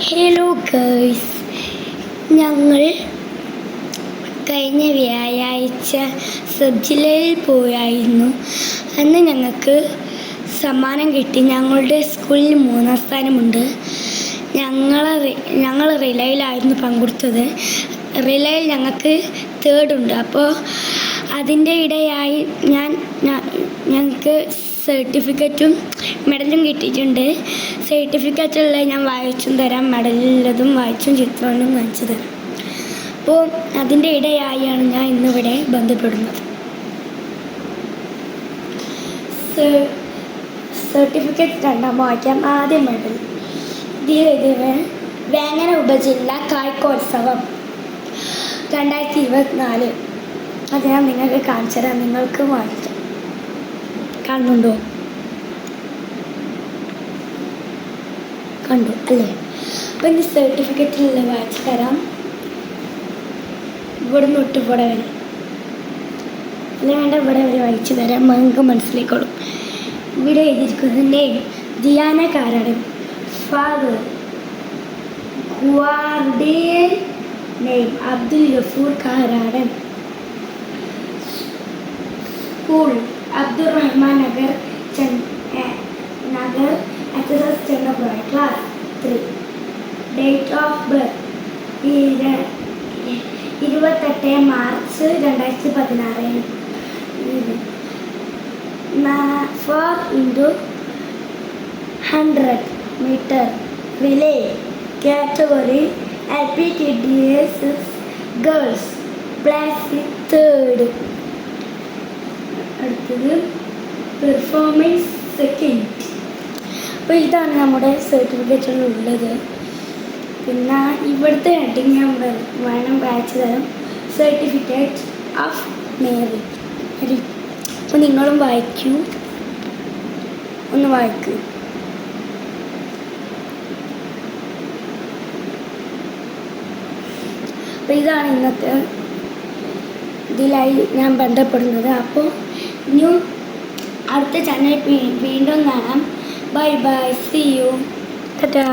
Hello girls, ഞങ്ങൾ കഴിഞ്ഞ വ്യാഴാഴ്ച സബ് ജില്ലയിൽ പോയായിരുന്നു. അന്ന് ഞങ്ങൾക്ക് സമ്മാനം കിട്ടി. ഞങ്ങളുടെ സ്കൂളിൽ 3-ാം സ്ഥാനമുണ്ട്. ഞങ്ങൾ റിലേയിലായിരുന്നു പങ്കെടുത്തത്. റിലേയിൽ ഞങ്ങൾക്ക് 3rd ഉണ്ട്. അപ്പോൾ അതിൻ്റെ ഇടയായി ഞങ്ങൾക്ക് സർട്ടിഫിക്കറ്റും മെഡലും കിട്ടിയിട്ടുണ്ട്. സർട്ടിഫിക്കറ്റുള്ള ഞാൻ വായിച്ചും തരാം, മെഡലുള്ളതും വായിച്ചും ചിത്രങ്ങളും കാണിച്ചു തരാം. അപ്പോൾ അതിൻ്റെ ഇടയായാണ് ഞാൻ ഇന്നിവിടെ ബന്ധപ്പെടുന്നത്. സർട്ടിഫിക്കറ്റ് രണ്ടാം വായിക്കാം. ആദ്യം മെഡൽ. ഇതിൽ വേങ്ങര ഉപജില്ല കായികോത്സവം 2024. അത് ഞാൻ നിങ്ങൾക്ക് കാണിച്ചു തരാം. നിങ്ങൾക്ക് വായിക്കാം. കാണുന്നുണ്ടോ? കണ്ടു അല്ലേ? അപ്പം ഇനി സർട്ടിഫിക്കറ്റിലുള്ള വായിച്ചു തരാം. ഇവിടെ നിന്ന് തൊട്ട് ഇവിടെ വരെ അല്ല വേണ്ട, ഇവിടെ വരെ വായിച്ചു തരാം. നിങ്ങൾക്ക് മനസ്സിലായിക്കോളും. ഇവിടെ എഴുതിയിരിക്കുന്നത് name Diyana Karadan, father guardian name Abdul Gafoor Karadan, school Abdul Rahman Nagar HSS Chennappuzha, class 3. Date of birth 28 March 2016. 4x100 metre relay category LPTDS girls, plus 3rd. അടുത്തത് പെർഫോമൻസ് 2nd. അപ്പോൾ ഇതാണ് നമ്മുടെ സർട്ടിഫിക്കറ്റിലുള്ളത്. പിന്നെ ഇവിടുത്തെ ഹെഡിങ് ഞാൻ വേണം വായിച്ചു തരാം. Certificate of merit. അപ്പോൾ നിങ്ങളും വായിക്കൂ, ഒന്ന് വായിക്കൂ. അപ്പോൾ ഇതാണ് ഇന്നത്തെ ഇതിലായി ഞാൻ ബന്ധപ്പെടുന്നത്. അപ്പോൾ ഇനിയും അടുത്ത ചാനൽ വീണ്ടും കാണാം. Bye bye, see you, Tata.